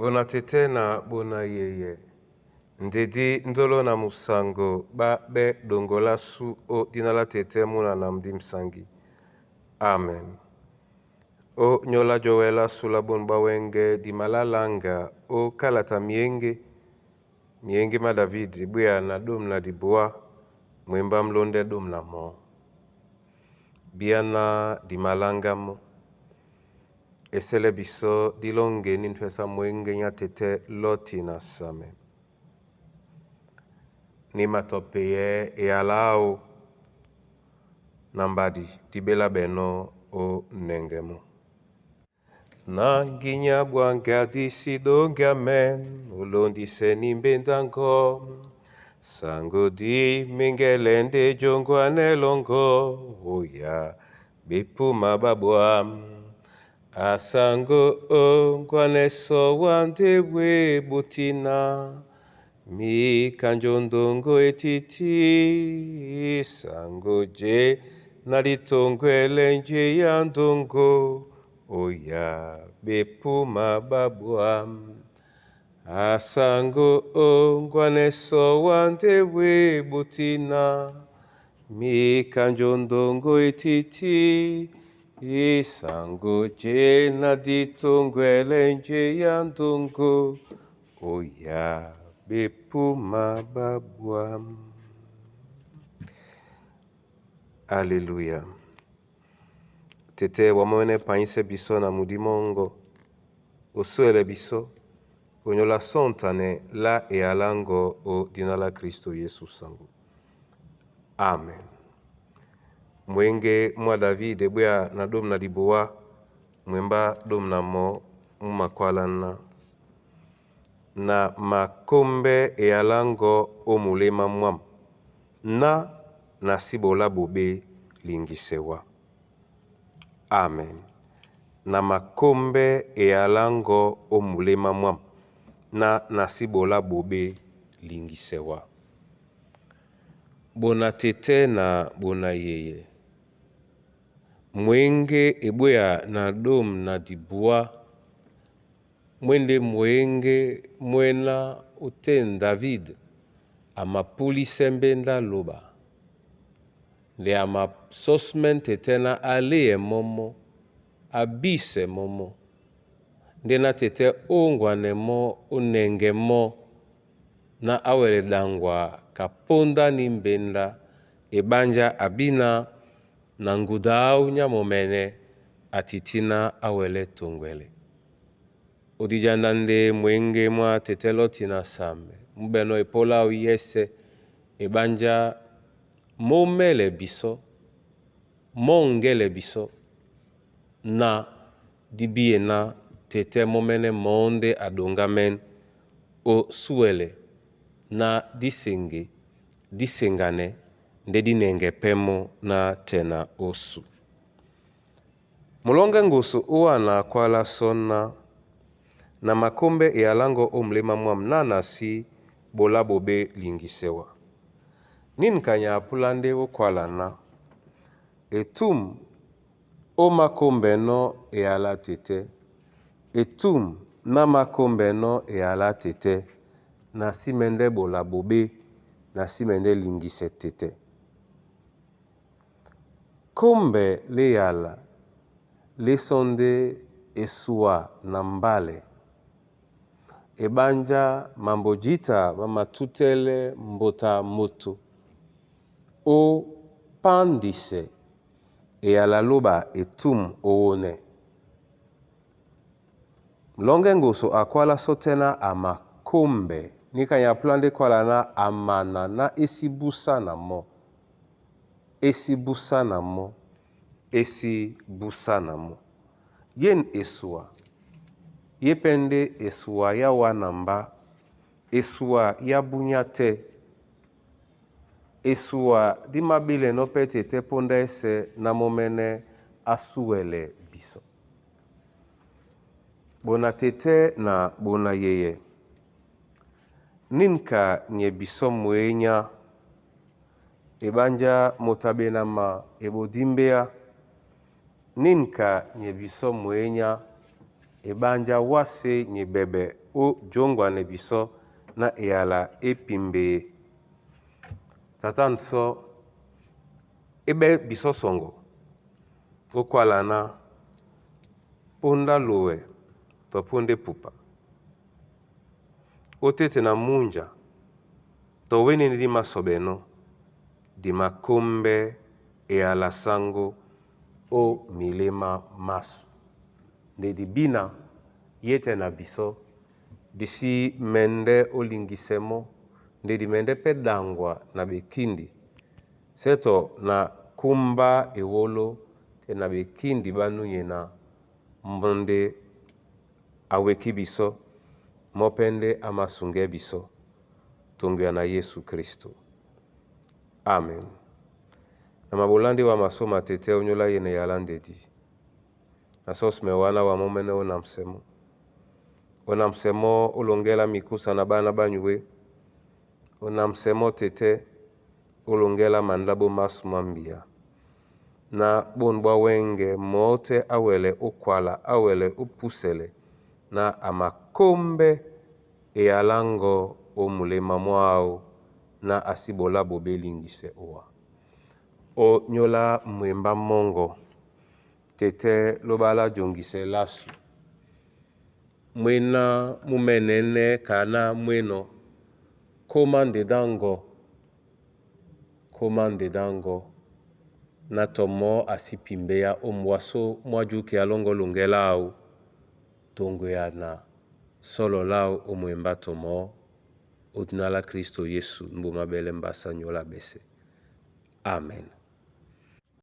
Bona tete na bona yeye. Ndedi ndolo na musango ba be dongola su o dinala tete muna na mdimsangi. Amen. O nyola joela sula bonba wenge di malalanga o kalata mienge ma David ribuya na dum na diboa mwemba mlonde dum na mo. Biana di malanga mo. Esele biso dilonge ninfesa mwenge nya tete loti na same. Ni matopeye e alao nambadi dibela beno o nengemo. Na ginya bwanga disi donga men ulondi seni mbendango. Sango di mingelende jongo anelongo oya bepu mababwa. Asango o ngwaneso wandewe butina. Mi kanjondongo etiti sango je nalitongwele nje ya ndongo oya bepu mababwa. Asango o ngwaneso wandewe butina. Mi kanjondongo etiti isango je nalitongwele nje ya ndongo oya bepu mababwa. Alleluia. Tete wamone painse biso na mudimongo. Osuele biso. Onyola sontane la e alango o dinala Kristo Yesu sangu. Amen. Mwenge mwa David ebuya na dom na diboa. Mwemba dom na mo umakwala na makombe e alango o mulema mwam. Na nasibola bobe lingisewa. Amen. Na makombe e alango o mulema mwam. Na nasibola bobe lingisewa. Bona tete na bona yeye. Mwenge ebuya na dom na diboa. Mwende mwenge mwena uten David ama pulise mbenda loba. Le ama sosmen tetena ale momo, abise momo. Ndena tete ongwane mo, unenge mo, na awele dangwa kaponda ni mbenda, ebanja abina, na nguda au nyamomene, atitina awele tongwele. Odijandande mwenge mwa tete loti na same. Mbeno epola uyese ebanja momele biso, mongele biso, na dibie na tete momene monde adongamen o suele na disengane, ndedi nenge pemo na tena osu. Mulonga ngusu uwa na kwala sona na makombe e alango o mlema mwam na nasi bola bobe lingisewa. Nin kanya apulande o kwala na. Etum o makombe no e ala tete. Etum na makombe no e ala tete. Na simende bola bobe. Na simende lingise tete. Kombe le yala. Le sonde esua na mbale. Ebanja mambojita mama tutele mbota moto. O pandise e alaloba etum oone. Mlonge nguso akwala sotena ama kombe. Nika ya plande kwala na amana na esibusa na mo. Esibusa na mo. Esibusa na mo. Yen esua. Yepende esua ya wanamba, esua ya bunyate, esua di mabile no pete te ponda ese na momene asuele biso. Bona tete na bona yeye. Ninka nye biso mwenya, ebanja motabena ma ebodimbea, ninka nye biso mwenya, ebanja wase nye bebe o jongwane biso na eyala epimbe tatan so ebe biso songo okwala na onda lowe toponde pupa otete na munja to wenene di masobeno di makombe eyala sango o milema masu nde di bina yete na biso disi mende olingisemo nde di mende pedangwa na bekindi seto na kumba ewolo te na bekindi banunye na mbonde aweki biso mopende amasunge biso tongwya na Yesu Kristo. Amen. Na mabolandi wa masoma tete onyola yene yalandedi. Na sosme wana wa momene onamsemo. Onamsemo olongela mikusa na bana banywe. Onamsemo tete olongela mandabo masumambia. Na bonbwa wenge mote awele okwala awele upusele na amakombe eyalango omulema mwao na asibola bobelingise owa. O nyola mwemba mongo tete lobala jongise lasu. Mwena mumenene kana mweno komande dango na tomo asipimbeya omwaso mwajuke alongo lungela au tongwea na solo lao omwemba tomo otunala Kristo Yesu mbumabele mbasa nyola bese. Amen.